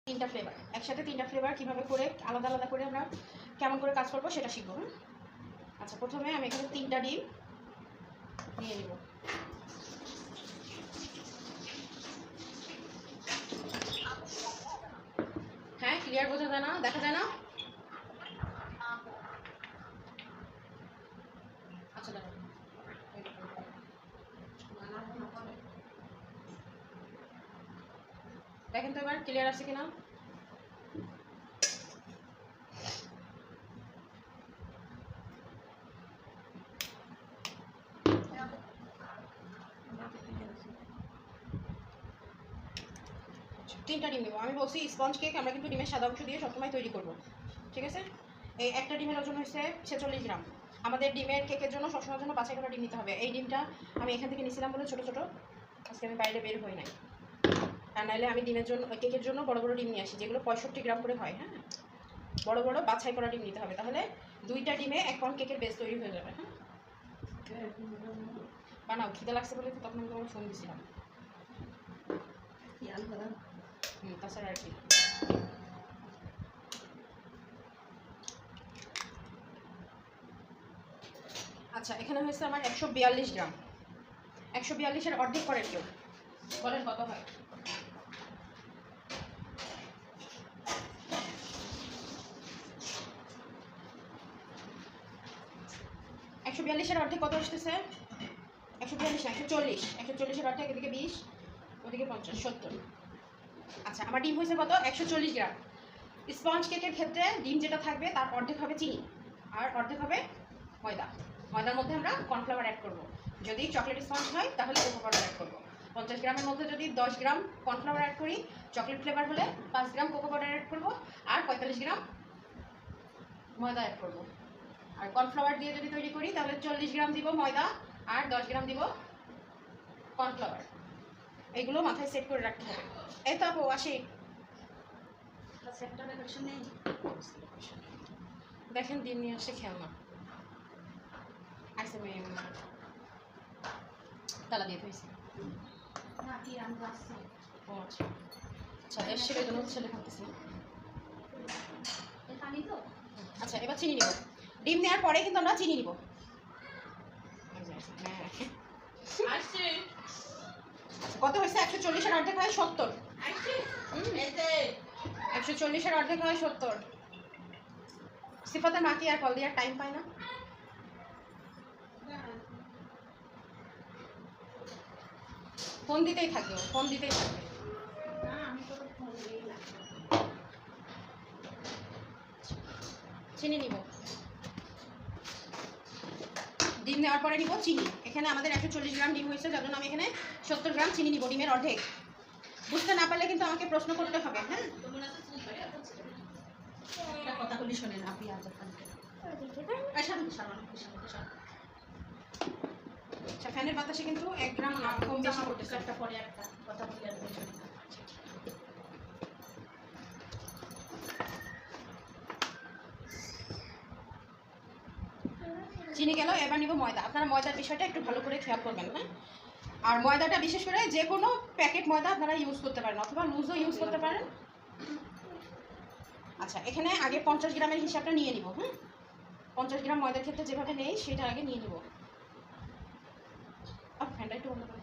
তিনটা ফ্লেভার একসাথে, তিনটা ফ্লেভার কীভাবে করে আলাদা আলাদা করে আমরা কেমন করে কাজ করবো সেটা শিখবো। আচ্ছা, প্রথমে আমি এখানে 3টা ডিম নিয়ে নিব। হ্যাঁ, ক্লিয়ার বোঝা যায় না? দেখা যায় না? আচ্ছা দেখো, দেখেন তো এবার ক্লিয়ার আছে কিনা। তিনটা ডিম নেবো। আমি বলছি স্পঞ্জ কেক আমরা কিন্তু ডিমের সাদা অংশ দিয়ে সবসময় তৈরি করব, ঠিক আছে? এই একটা ডিমের ওজন হচ্ছে 46 গ্রাম। আমাদের ডিমের কেকের জন্য সবসময়ের জন্য বাছাই করা ডিম নিতে হবে। এই ডিমটা আমি এখান থেকে নিয়েছিলাম বলে ছোটো ছোটো, আজকে আমি বাইরে বের হই নাই। আর নাহলে আমি ডিমের জন্য কেকের জন্য বড় বড় ডিম নিয়ে আসি, যেগুলো 65 গ্রাম করে হয়। হ্যাঁ, বড় বড় বাছাই করা ডিম নিতে হবে, তাহলে 2টা ডিমে 1 পাউন্ড কেকের বেস তৈরি হয়ে যাবে। হ্যাঁ, বানাও। খিদে লাগছে বলে তো তখন আমি তোমাকে ফোন দিয়েছিলাম। তাছাড়া আর কি। আচ্ছা, এখানে হয়েছে আমার 142 গ্রাম। 142-এর অর্ধেক করেন কেউ? বলেন কত হয়? 142-এর অর্ধেক কত আসতেছে? 142 না, 140। 140-এর অর্ধেক, এদিকে 20, ওদিকে 50, 70। আচ্ছা, আমার ডিম হয়েছে কত? 140 গ্রাম। স্পঞ্জ কেকের ক্ষেত্রে ডিম যেটা থাকবে তার অর্ধেক হবে চিনি আর অর্ধেক হবে ময়দা। ময়দার মধ্যে আমরা কর্নফ্লাওয়ার অ্যাড করব। যদি চকলেট স্পঞ্জ হয় তাহলে কোকো পাউডার অ্যাড করব। 50 গ্রামের মধ্যে যদি 10 গ্রাম কর্নফ্লাওয়ার অ্যাড করি, চকলেট ফ্লেভার হলে 5 গ্রাম কোকো পাউডার অ্যাড করব আর 45 গ্রাম ময়দা অ্যাড করব। আর কর্নফ্লাওয়ার দিয়ে যদি তৈরি করি তাহলে 40 গ্রাম দিব ময়দা আর 10 গ্রাম দিব কর্নফ্লাওয়ার। এইগুলো মাথায় সেট করে রাখতে হবে। এই তো আপু আসি। দেখেন ডিম নিয়ে আসে খেলনা আইসে মেয়ে তালা দিয়ে থইছে। ও আচ্ছা আচ্ছা, এর সেটাই জন্য ছেলে খাইতেছে না। আচ্ছা, এবার চিনি নিব। ডিম নেওয়ার পরে কিন্তু আমরা চিনি নিব। কত হয়েছে? 140-এর অর্ধেক হয় 70। 140-এর অর্ধেক হয় 70। সিফাতের মা কি আর কল দেওয়ার টাইম পায় না? ফোন দিতেই থাকবে, ফোন দিতেই থাকবে। চিনি নিব। ডিম নেওয়ার পরে নিব চিনি। এখানে আমাদের 140 গ্রাম ডিম হয়েছে, যার জন্য আমি এখানে 70 গ্রাম চিনি নিব, ডিমের অর্ধেক। বুঝতে না পারলে কিন্তু আমাকে প্রশ্ন করতে হবে। হ্যাঁ, কথা বলি শোনেন আপনি। আচ্ছা, ফ্যানের বাতাসে কিন্তু 1 গ্রাম কম বেশি করতেছে। একটা পরে একটা কথা বলি আর চিনি গেল। এবার নিব ময়দা। আপনারা ময়দার বিষয়টা একটু ভালো করে খেয়াল করবেন। হ্যাঁ, আর ময়দাটা বিশেষ করে যে কোনো প্যাকেট ময়দা আপনারা ইউজ করতে পারেন অথবা লুজও ইউজ করতে পারেন। আচ্ছা, এখানে আগে 50 গ্রামের হিসাবটা নিয়ে নিব। হ্যাঁ, 50 গ্রাম ময়দার ক্ষেত্রে যেভাবে নেই সেটা আগে নিয়ে নিব। ফ্যানটা একটু বন্ধ করে।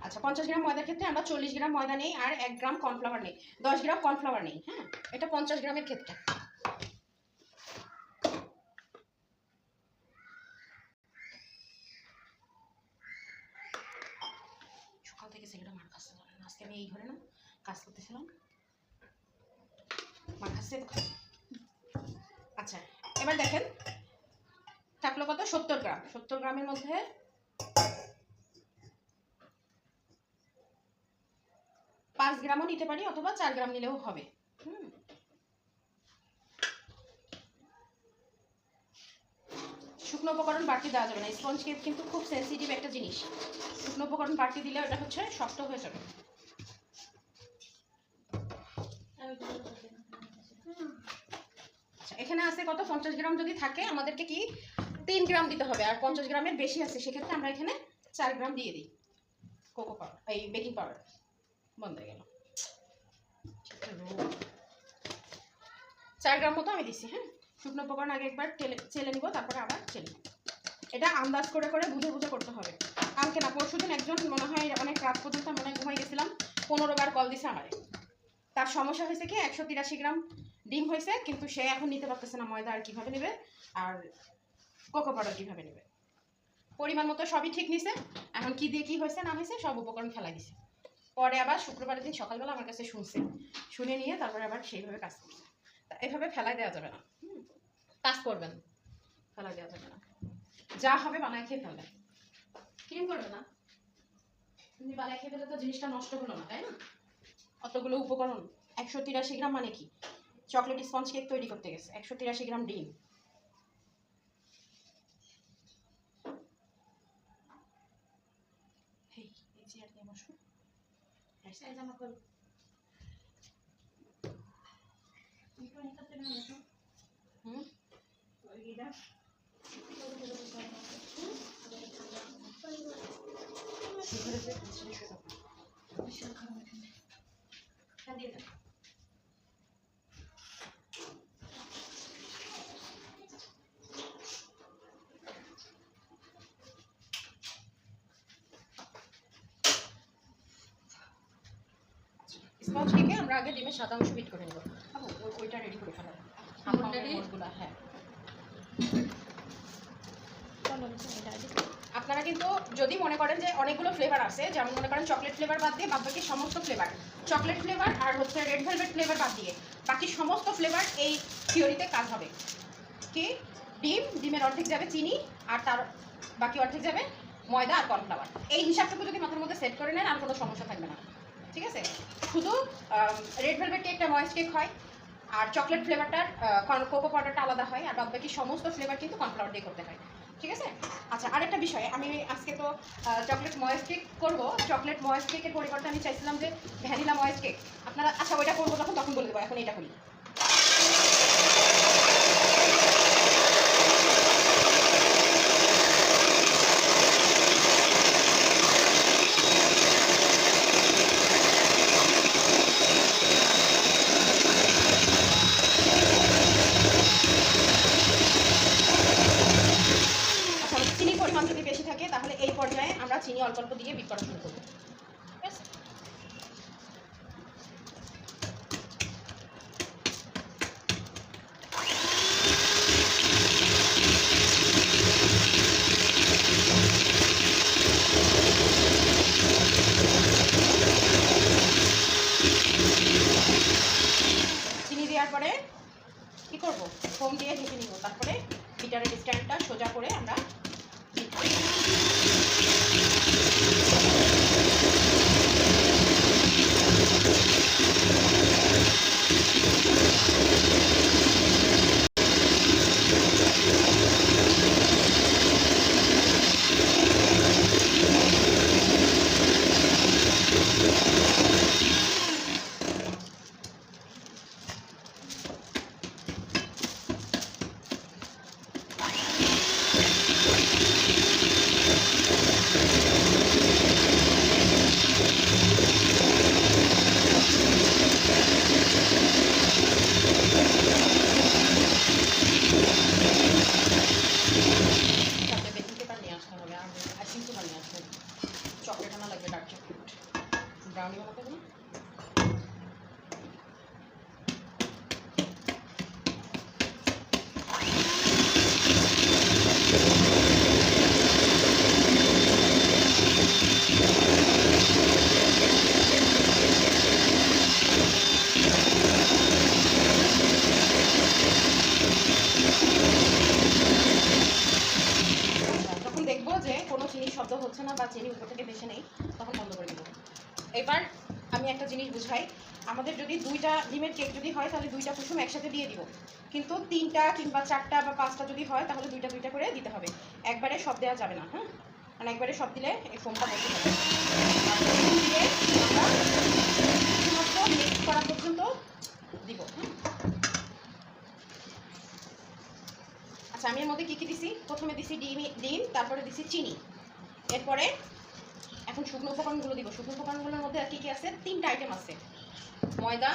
আচ্ছা, 50 গ্রাম ময়দার ক্ষেত্রে আমরা 40 গ্রাম ময়দা নেই আর 1 গ্রাম কর্নফ্লাওয়ার নেই, 10 গ্রাম কর্নফ্লাওয়ার নেই। হ্যাঁ, এটা 50 গ্রামের ক্ষেত্রে। সকাল থেকে ছেলেটা মার খাচ্ছে, আজকে আমি এই ঘরে না কাজ করতেছিলাম, মার খাচ্ছে। আচ্ছা, এবার দেখেন থাকলো কত? 70 গ্রাম। 70 গ্রামের মধ্যে 5 গ্রামও নিতে পারি অথবা 4 গ্রাম নিলেও হবে। শুকনো উপকরণ বাড়তি দেওয়া যাবে না। স্পঞ্জ কেক কিন্তু খুব সেন্সিটিভ একটা জিনিস। শুকনো উপকরণ বাড়তি দিলে ওটা হচ্ছে শক্ত হয়ে যাবে। আচ্ছা, এখানে আছে কত? 50 গ্রাম যদি থাকে আমাদেরকে কি 3 গ্রাম দিতে হবে, আর 50 গ্রামের বেশি আছে সেক্ষেত্রে আমরা এখানে 4 গ্রাম দিয়ে দিই। কোকো পাউডার, এই বেকিং পাউডার বন্ধ হয়ে গেল। 4 গ্রাম মতো আমি দিছি। হ্যাঁ, শুকনো উপকরণ আগে একবার চেলে নিব, তারপরে আবার চেলে নিব। এটা আন্দাজ করে করে বুঝে বুঝে করতে হবে। কালকে না পরশুদিন একজন মনে হয় অনেক রাত পর্যন্ত মনে হয় ঘুমাই গেছিলাম, 15 বার কল দিছে আমারে। তার সমস্যা হয়েছে কি 183 গ্রাম ডিম হয়েছে, কিন্তু সে এখন নিতে পারতেছে না ময়দা আর কীভাবে নেবে, আর কোকো পাউডার কীভাবে নেবে। পরিমাণ মতো সবই ঠিক নিছে, এখন কি দিয়ে কি হয়েছে না হয়েছে সব উপকরণ ফেলাই দিছে। পরে আবার শুক্রবারের দিন সকালবেলা আমার কাছে শুনছে, শুনে নিয়ে তারপরে আবার সেইভাবে কাজ করছে। তা এভাবে ফেলাই দেওয়া যাবে না, কাজ করবেন, ফেলাই দেওয়া যাবে না। যা হবে বানায় খেয়ে ফেলবেন, ক্রিম করবে না। তুমি বানায় খেয়ে ফেলে তো জিনিসটা নষ্ট হলো না, তাই না? অতগুলো উপকরণ, 183 গ্রাম মানে কি, চকলেট স্পঞ্জ কেক তৈরি করতে গেছে 183 গ্রাম ডিম। স্পঞ্জ কেকে আমরা আগে ডিমের সাদা অংশ বিট করে নেব। ওইটা রেডি করে ফেলা মোড়গুলো। হ্যাঁ, আপনারা কিন্তু যদি মনে করেন যে অনেকগুলো ফ্লেভার আছে, যেমন মনে করেন চকলেট ফ্লেভার বাদ দিয়ে বাদ বাকি সমস্ত ফ্লেভার, চকলেট ফ্লেভার আর হচ্ছে রেড ভেলভেট ফ্লেভার বাদ দিয়ে বাকি সমস্ত ফ্লেভার এই থিওরিতে কাজ হবে কি, ডিমের অর্ধেক যাবে চিনি, আর তার বাকি অর্ধেক যাবে ময়দা আর কর্নফ্লাওয়ার। এই হিসাবটুকু যদি মাথার মধ্যে সেট করে নেন আর কোনো সমস্যা থাকবে না, ঠিক আছে? শুধু রেড ভেলভেট কেকটা ময়েস্ট কেক হয়, আর চকলেট ফ্লেভারটার কোকো পাউডারটা আলাদা হয়, আর বাদ বাকি সমস্ত ফ্লেভার কিন্তু কর্নফ্লাওয়ার দিয়ে করতে হয়, ঠিক আছে? আচ্ছা, আরেকটা বিষয়, আমি আজকে তো চকলেট ময়েস্ট কেক করবো। চকলেট ময়েস্ট কেকের পরিবর্তে আমি চাইছিলাম যে ভ্যানিলা ময়েস্ট কেক। আপনারা আচ্ছা ওইটা করবো তখন বলে দেবো, এখন এটা করি। চিনির পরিমাণ যদি বেশি থাকে তাহলে এই পর্যায়ে আমরা চিনি অল্প অল্প দিয়ে বিট করা শুরু করবো। চিনি দেওয়ার পরে কি করবো, ফোম দিয়ে ঢেকে নিব, তারপরে বিটারের স্ট্যান্ডটা সোজা করে আমরা চকলেট আনা লাগবে, ডার্ক চকলেট, ব্রাউনি বানাতে হবে না। যখন দেখবো যে কোনো চিনির শব্দ হচ্ছে না বা চিনি উপর থেকে বেশি নেই, তখন বন্ধ করে দেবো। এবার আমি একটা জিনিস বুঝাই, আমাদের যদি 2টা ডিমের কেক যদি হয় তাহলে 2টা কুসুম একসাথে দিয়ে দিব, কিন্তু 3টা কিংবা 4টা বা 5টা যদি হয় তাহলে 2টা 2টা করে দিতে হবে, একবারে সব দেওয়া যাবে না। হ্যাঁ, মানে একবারে সব দিলে এই ফোমটা বসে যাবে। দিয়ে আমরা শুধুমাত্র মিক্স করা পর্যন্ত দিব। আচ্ছা, আমি এর মধ্যে কী কী দিছি, প্রথমে দিছি ডিম, তারপরে দিছি চিনি, এরপরে এখন শুকনো উপকরণগুলো শুকনো উপকরণগুলোর মধ্যে কী কী আছে? 3টা আইটেম আছে, ময়দা,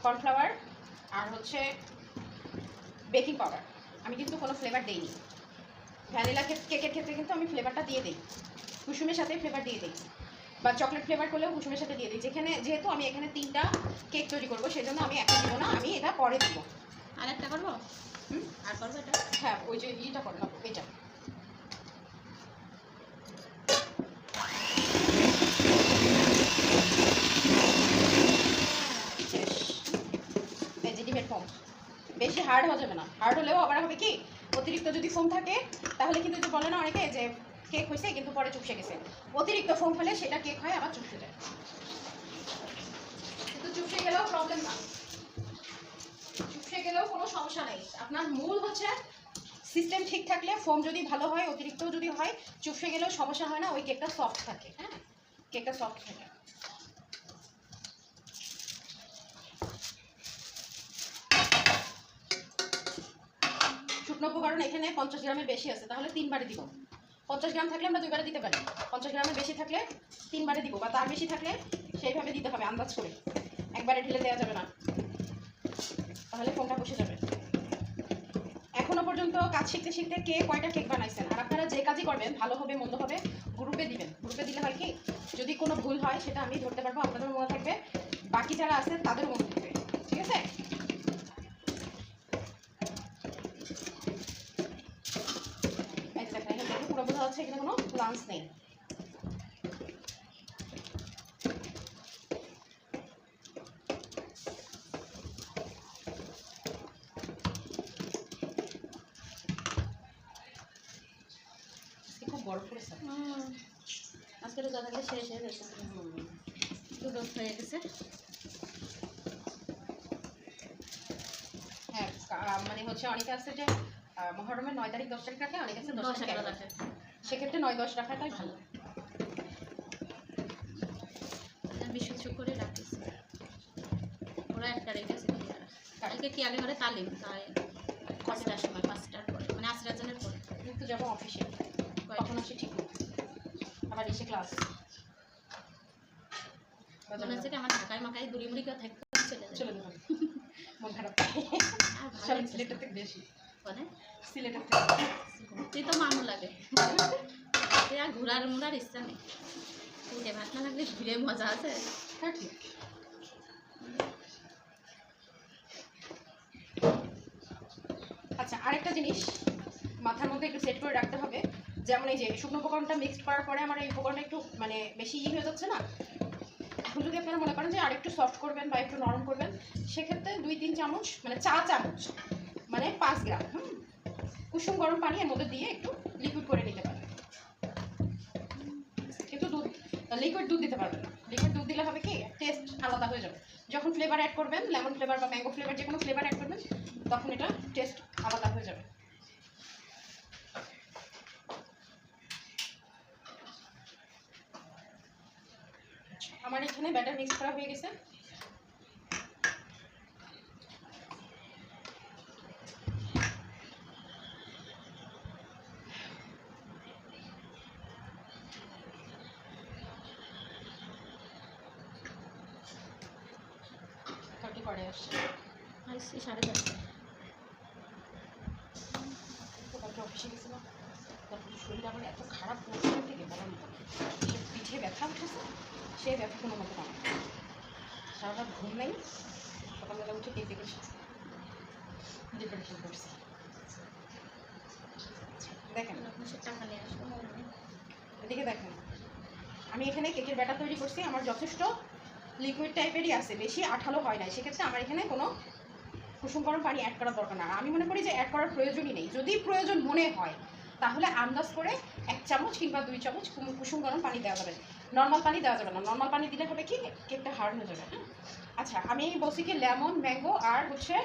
কর্নফ্লাওয়ার আর হচ্ছে বেকিং পাউডার। আমি কিন্তু কোনো ফ্লেভার দিইনি। ভ্যানিলা কেকের ক্ষেত্রে কিন্তু আমি ফ্লেভারটা দিয়ে দিই, কুসুমের সাথে ফ্লেভার দিয়ে দিই, বা চকলেট ফ্লেভার করলেও কুসুমের সাথে দিয়ে দিই। যেহেতু আমি এখানে 3টা কেক তৈরি করবো, সেই জন্য আমি এখন দিব না, আমি এটা পরে দিব। আর একটা করবো? আর করবো এটা? হ্যাঁ, ওই যে ইটা করলাম, এটা ডিমের ফোম। বেশি হার্ড হয়ে যাবে না, হার্ড হলেও আবার হবে কি, অতিরিক্ত যদি ফোম থাকে তাহলে কিন্তু যে বলে না অনেকে যে কেক হয়েছে কিন্তু পরে চুপসে গেছে, অতিরিক্ত ফোম হলে সেটা কেক হয় আবার চুপসে যায়। কিন্তু চুপসে গেলেও প্রবলেম না, চুপসে গেলেও কোনো সমস্যা নেই। আপনার মূল হচ্ছে সিস্টেম ঠিক থাকলে, ফোম যদি ভালো হয়, অতিরিক্ত যদি হয়, চুপসে গেলেও সমস্যা হয় না, ওই কেকটা সফট থাকে। হ্যাঁ, কেকটা সফট থাকে। শুকনো উপকরণ এখানে 50 গ্রামের বেশি আছে, তাহলে 3 বারে দিব। 50 গ্রাম থাকলে আমরা 2 বারে দিতে পারি, 50 গ্রামের বেশি থাকলে 3 বারে দিব, বা তার বেশি থাকলে সেইভাবে দিতে হবে আন্দাজ করে, একবারে ঢেলে দেওয়া যাবে না, তাহলে ফোমটা বসে যাবে। এখনো পর্যন্ত কাজ শিখতে শিখতে কে কয়টা কেক বানাইছেন? আর আপনারা যে কাজই করবেন, ভালো হবে মন্দ হবে, গ্রুপে দিবেন। গ্রুপে দিলে হয় কি, যদি কোনো ভুল হয় সেটা আমি ধরতে পারবো, আপনাদেরও মনে থাকবে, বাকি যারা আছে তাদেরও মনে থাকবে। ঠিক আছে? পুরো বোঝা যাচ্ছে এখানে কোনো লাঞ্চ নেই। খুব বড় পড়েছে আজকে রোজা থাকলে শেষ হয়ে গেছে, দুধ হয়ে গেছে। হ্যাঁ, মানে হচ্ছে অনেকে আছে যে মহরমের 9 তারিখ 10 তারিখ রাখে, অনেকে আছে 10 তারিখ রাখে, সেক্ষেত্রে 9-10 রাখাটাই ভালো। বিশুদ্ধ করে রাখিস, ওরা একটা রেখেছে। কালকে কি আগে ঘরে তালিম, তাই 5টার সময়, 5টার পরে, মানে আসরাজনের পরে কিন্তু যাবো অফিসে, তখন আসি ঠিক আবার এসে ক্লাস। মনে হচ্ছে কি আমার ঢাকায় মাকায় দুরি মুড়ি কেউ থাকতে চলে দেবেন, মন খারাপ। সিলেটের থেকে বেশি, মানে সিলেটের থেকে তুই তো মামু লাগে, আর ঘোরার মুড়ার ইচ্ছা নেই। উঠে ভাত না লাগলে ঘুরে মজা আছে। হ্যাঁ ঠিক। আচ্ছা, আরেকটা জিনিস মাথার মধ্যে একটু সেট করে রাখতে হবে, যেমন এই যে শুকনো উপকরণটা মিক্সড করার পরে আমার এই উপকরণটা একটু মানে বেশি হয়ে যাচ্ছে না, এখন যদি আপনারা মনে করেন যে আরেকটু সফট করবেন বা একটু নরম করবেন, সেক্ষেত্রে 2-3 চামচ, মানে চা চামচ, মানে 5 গ্রাম কুসুম গরম পানি এর মধ্যে দিয়ে একটু লিকুইড করে নিতে পারবেন। কিন্তু লিকুইড দুধ দিতে পারবেন না, লিকুইড দুধ দিলে হবে কি, টেস্ট আলাদা হয়ে যাবে। যখন ফ্লেভার অ্যাড করবেন, লেমন ফ্লেভার বা ম্যাঙ্গো ফ্লেভার, যে কোনো ফ্লেভার অ্যাড করবেন, তখন এটা টেস্ট আলাদা হয়ে যাবে। আমার এখানে ব্যাটার মিক্স করা হয়ে গেছে। করে আসছে 4:30। অফিসে গেছিলাম, তারপরে শরীর আমার এত খারাপ পরিস্থিতি থেকে বলার মতো, পিঠে ব্যথা উঠেছে, সেই ব্যথা কোনো মতো না, সারা রাত ঘুম নেই, সকালবেলা উঠে ডিপ্রেশন করছে। দেখেন টাকা নিয়ে আসবো, এদিকে দেখেন, আমি এখানে কেকের ব্যাটার তৈরি করছি, আমার যথেষ্ট লিকুইড টাইপেরই আছে, বেশি আঠালো হয় নাই, সেক্ষেত্রে আমার এখানে কোনো কুসুম গরম পানি অ্যাড করার দরকার না। আমি মনে করি যে অ্যাড করার প্রয়োজনই নেই, যদি প্রয়োজন মনে হয় তাহলে আন্দাজ করে 1 চামচ কিংবা 2 চামচ কুসুম গরম পানি দেওয়া যাবে, নর্মাল পানি দেওয়া যাবে না, নর্মাল পানি দিলে হবে কি, কেকটা হার্ড হয়ে যাবে। হ্যাঁ, আচ্ছা, আমি বলছি কি লেমন, ম্যাঙ্গো আর হচ্ছে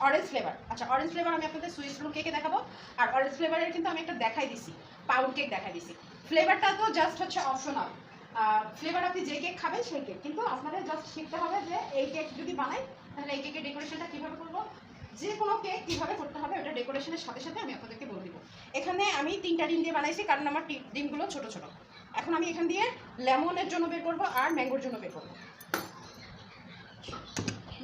অরেঞ্জ ফ্লেভার। আচ্ছা, অরেঞ্জ ফ্লেভার আমি আপনাদের সুইস ব্লু কেকে দেখাবো, আর অরেঞ্জ ফ্লেভারের কিন্তু আমি একটা দেখাই দিছি, পাউন্ড কেক দেখাই দিছি। ফ্লেভারটা তো জাস্ট হচ্ছে অপশনাল, ফ্লেভার আপনি যে কেক খাবেন সেই কেক, কিন্তু আপনাদের জাস্ট শিখতে হবে যে এই কেক যদি বানাই তাহলে এই কেকের ডেকোরেশনটা কীভাবে করবো, যে কোনো কেক কীভাবে করতে হবে, ওটা ডেকোরেশনের সাথে সাথে আমি আপনাদেরকে বলে দিব। এখানে আমি 3টা ডিম দিয়ে বানাইছি, কারণ আমার ডিমগুলো ছোটো ছোটো, এখন আমি এখান দিয়ে লেমনের জন্য বের করবো আর ম্যাঙ্গোর জন্য বের করবো।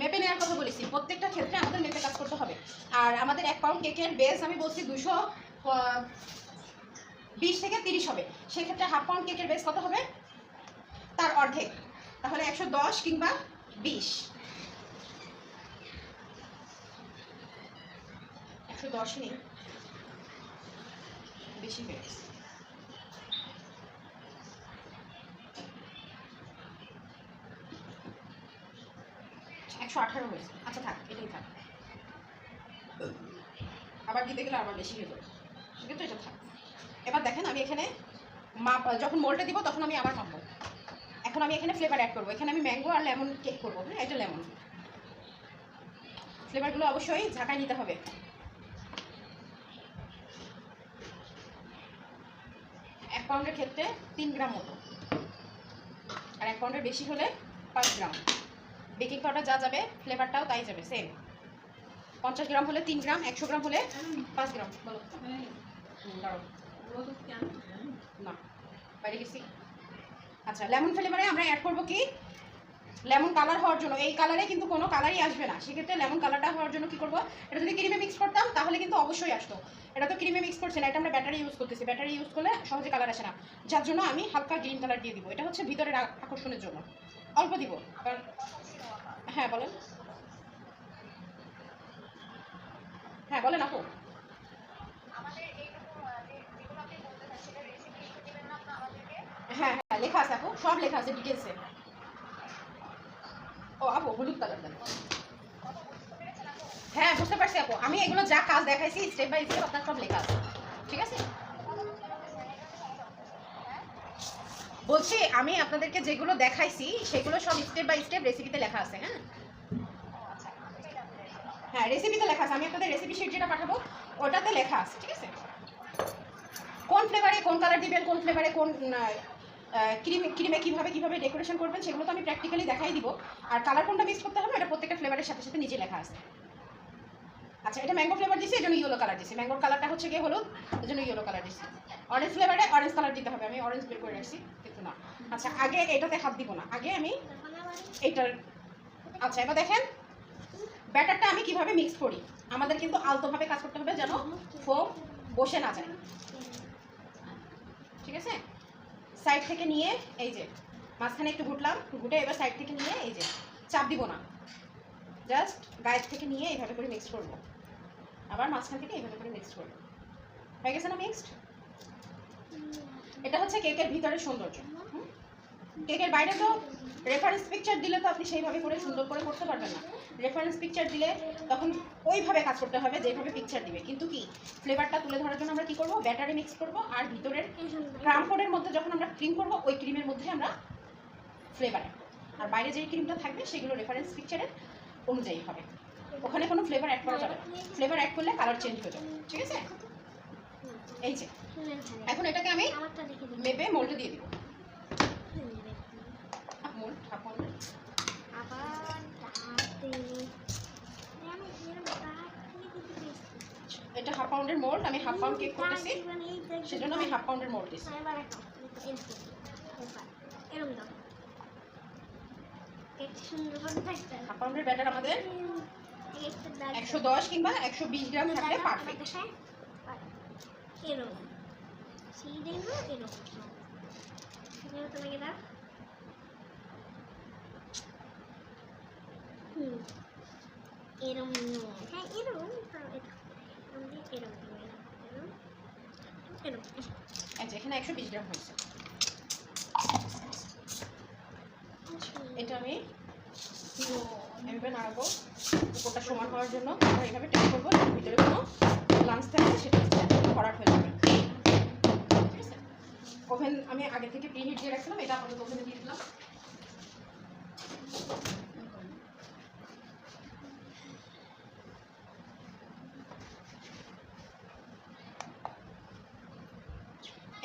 মেপে নেওয়ার কথা বলেছি, প্রত্যেকটা ক্ষেত্রে আমাদের মেপে কাজ করতে হবে। আর আমাদের 1 পাউন্ড কেকের বেস আমি বলছি 220 থেকে 30 হবে, সেক্ষেত্রে হাফ পাউন্ড কেকের বেস কত হবে? তার অর্ধেক, তাহলে 110 কিংবা 20। 110 নেই, বেশি হয়ে গেছে। 118 হয়েছে। আচ্ছা থাক, এটাই থাক, আবার দিতে গেলে আবার বেশি হয়ে যাবে, সেক্ষেত্রে এটা থাক। এবার দেখেন আমি এখানে মাপ, যখন মোল্ডে দিব তখন আমি আবার মাপবো। এখন আমি এখানে ফ্লেভার অ্যাড করবো, এখানে আমি ম্যাঙ্গো আর লেমন কেক করবো। হ্যাঁ, এটা লেমন। ফ্লেভারগুলো অবশ্যই ঝাঁকায় নিতে হবে। এক পাউন্ডের ক্ষেত্রে 3 গ্রাম মতো, আর 1 পাউন্ডের বেশি হলে 5 গ্রাম। বেকিং পাউডার যা যাবে ফ্লেভারটাও তাই যাবে, সেম। 50 গ্রাম হলে 3 গ্রাম, 100 গ্রাম হলে 5 গ্রাম। বলো দাঁড়ো না, বাইরে গেছি। আচ্ছা, লেমন ফ্লেভারে আমরা অ্যাড করবো কি, লেমন কালার হওয়ার জন্য। এই কালারে কিন্তু কোনো কালারই আসবে না, সেক্ষেত্রে লেমন কালারটা হওয়ার জন্য কি করবো, এটা যদি ক্রিমে মিক্স করতাম তাহলে কিন্তু অবশ্যই আসতো। এটা তো ক্রিমে মিক্স করছে না, এটা আমরা ব্যাটারি ইউজ করতেছি। ব্যাটারি ইউজ করলে সহজে কালার আসে না, যার জন্য আমি হালকা গ্রিন কালার দিয়ে দিব। এটা হচ্ছে ভিতরের আকর্ষণের জন্য, অল্প দিব। হ্যাঁ বলেন, হ্যাঁ বলেন আপু। হ্যাঁ হ্যাঁ, লেখা আছে আপু, সব লেখা আছে ডিটেলসে। ও আপু, হলুদ কালার দেন। হ্যাঁ বুঝতে পারছি আপু, আমি এগুলো যা কাজ দেখাইছি স্টেপ বাই স্টেপ আপনার সব লেখা আছে, ঠিক আছে। বলছি আমি আপনাদেরকে যেগুলো দেখাইছি সেগুলো সব স্টেপ বাই স্টেপ রেসিপিতে লেখা আছে। হ্যাঁ হ্যাঁ, রেসিপিতে লেখা আছে। আমি আপনাদের রেসিপি শিট যেটা পাঠাবো ওটাতে লেখা আছে, ঠিক আছে। কোন ফ্লেভারে কোন কালার দিবেন, কোন ফ্লেভারে কোন ক্রিমে কিভাবে ডেকোরেশন করবেন, সেগুলো তো আমি প্র্যাকটিক্যালি দেখাই দিব। আর কালার কোনটা মিক্স করতে হবে এটা প্রত্যেকটা ফ্লেভারের সাথে সাথে নিচে লেখা আছে। আচ্ছা, এটা ম্যাঙ্গো ফ্লেভার দিছি, এজন্য ইয়েলো কালার দিছি। ম্যাঙ্গোর কালারটা হচ্ছে গিয়ে হলুদ, এজন্য ইয়েলো কালার দিছি। অরেঞ্জ ফ্লেভারে অরেঞ্জ কালার দিতে হবে, আমি অরেঞ্জ বের করে রাখছি কিন্তু না। আচ্ছা, আগে এটাতে হাত দিব না, আগে আমি এইটার। আচ্ছা, এবার দেখেন ব্যাটারটা আমি কিভাবে মিক্স করি। আমাদের কিন্তু আলতোভাবে কাজ করতে হবে যেন ফোম বসে না যায়, ঠিক আছে। সাইড থেকে নিয়ে এই যে মাঝখানে একটু ঘুটলাম, ঘুটে এবার সাইড থেকে নিয়ে এই যে চাপ দিব না, জাস্ট গায়ের থেকে নিয়ে এইভাবে করে মিক্স করবো, আবার মাঝখান থেকে এইভাবে করে মিক্স করবো। হয়ে গেছে না মিক্সড? এটা হচ্ছে কেকের ভিতরের সৌন্দর্য। কেকের বাইরে তো রেফারেন্স পিকচার দিলে তো আপনি সেইভাবে করে সুন্দর করে করতে পারবেন না। রেফারেন্স পিকচার দিলে তখন ওইভাবে কাজ করতে হবে যেভাবে পিকচার দিবে। কিন্তু কি ফ্লেভারটা তুলে ধরার জন্য আমরা কি করব, ব্যাটারি মিক্স করব, আর ভিতরের ক্রামকোডের মধ্যে যখন আমরা ক্রিম করব ওই ক্রিমের মধ্যে আমরা ফ্লেভার অ্যাড করব। আর বাইরে যে ক্রিমটা থাকবে সেগুলো রেফারেন্স পিকচারের অনুযায়ী হবে, ওখানে কোনো ফ্লেভার অ্যাড করা যাবে না। ফ্লেভার অ্যাড করলে কালার চেঞ্জ হয়ে যাবে, ঠিক আছে। এই যে এখন এটাকে আমি মেপে মোল্ডে দিয়ে দিব। এটা হাফ পাউন্ডের মোল্ড, আমি হাফ পাউন্ড কেক করতেছি সেজন্য আমি হাফ পাউন্ডের মোল্ড দিচ্ছি। হাফ পাউন্ডের ব্যাটার আমাদের 110 কিংবা 120 গ্রাম থাকলে পারফেক্ট। এখানে 120 গ্রাম হয়েছে। এটা আমি এভাবে নাড়াবো উপরটা সমান হওয়ার জন্য, এইভাবে টেস্ট করবো ভিতরে কোনো লাঞ্চ থাকলে সেটা ভরাট হয়ে যাবে, ঠিক আছে। ওভেন আমি আগে থেকে প্রিহিট দিয়ে রাখছিলাম, এটা আপাতত ওভেনে দিয়ে দিলাম।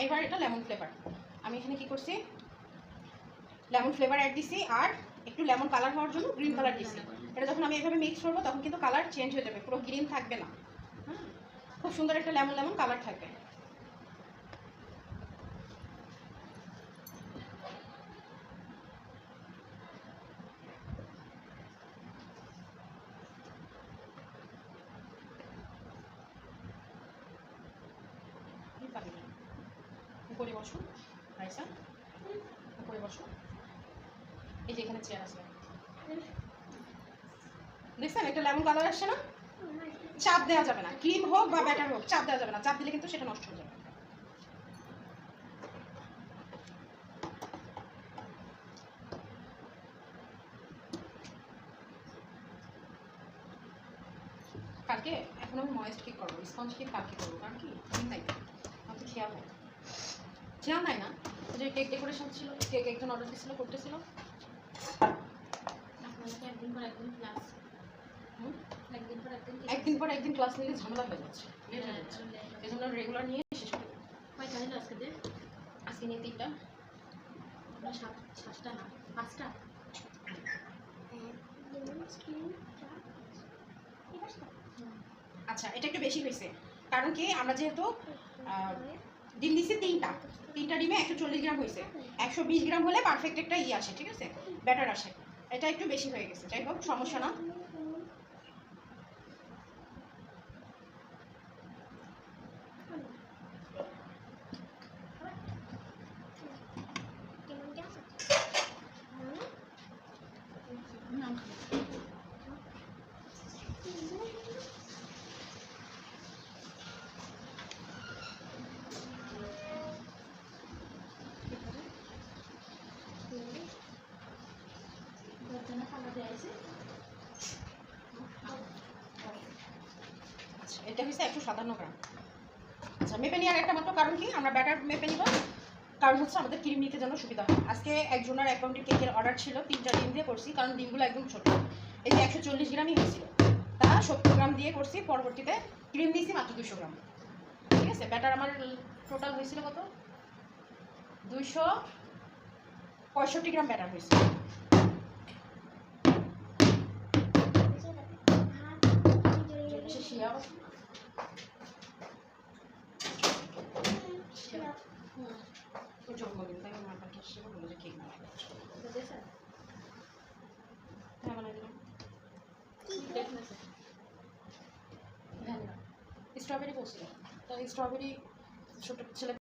এবার এটা লেমন ফ্লেভার, আমি এখানে কি করছি লেমন ফ্লেভার অ্যাড দিছি আর একটু লেমন কালার হওয়ার জন্য গ্রিন কালার দিছি। এটা যখন আমি এভাবে মিক্স করবো তখন কিন্তু কালার চেঞ্জ হয়ে যাবে, পুরো গ্রিন থাকবে না, খুব সুন্দর একটা লেমন লেমন কালার থাকবে। বসো রাইসা, উপরে বসো। এই যে এখানে চেয়ার আছে, দেখছেন একটা লেমন কালার আসছে না? চাপ দেওয়া যাবে না, ক্রিম হোক বা ব্যাটার হোক চাপ দেওয়া যাবে না, চাপ দিলে কিন্তু সেটা নষ্ট হয়ে যাবে। কালকে এখন আমি ময়েস্ট কেক করবো, স্পঞ্জ কেক কালকে করবো, কারণ কি দিন নাই আমার তো খেয়াল নাই, খেয়াল নাই না যে কেক ডেকোরেশন ছিল, কেক একজন অর্ডার দিয়েছিল করতেছিল। আপনাকে একদিন পর একদিন ক্লাস, একদিন পর একদিন একদিন পর একদিন ক্লাস নিলে ঝামেলা হয়ে যাচ্ছে, লেট হয়ে যাচ্ছে, এই জন্য রেগুলার নিয়ে শেষ করে দেবো। কয়টা হলো আজকে দিয়ে? আজকে নিয়ে 3টা। আমরা 7টা না 5টা। আচ্ছা এটা একটু বেশি হয়েছে, কারণ কি আমরা যেহেতু ডিম দিচ্ছি 3টা ডিমে 140 গ্রাম হয়েছে, 120 গ্রাম হলে পারফেক্ট একটা আসে, ঠিক আছে, ব্যাটার আসে। এটা একটু বেশি হয়ে গেছে, যাই হোক সমস্যা না। আচ্ছা এটা হচ্ছে 157 গ্রাম। আচ্ছা মেপে নিয়ে আরেকটা মাত্র কারণ কি আমরা ব্যাটার মেপে নিব, কারণ হচ্ছে আমাদের ক্রিম নিতে যেন সুবিধা হয়। আজকে একজনের অ্যাকাউন্টে কেকের অর্ডার ছিল, 3টা ডিম দিয়ে করছি, কারণ ডিমগুলো একদম ছোটো, এই যে 140 গ্রামই হয়েছিল, তা 70 গ্রাম দিয়ে করছি, পরবর্তীতে ক্রিম দিয়েছি মাত্র 200 গ্রাম, ঠিক আছে। ব্যাটার আমার টোটাল হয়েছিল কত, 265 গ্রাম ব্যাটার হয়েছিল। জন্মদিন তাই আমার কাছে এসেছিল, বলে যে কেক বানাই দিচ্ছি। হ্যাঁ বানাই দিলাম। স্ট্রবেরি বলছিল, তো স্ট্রবেরি ছোটো ছেলে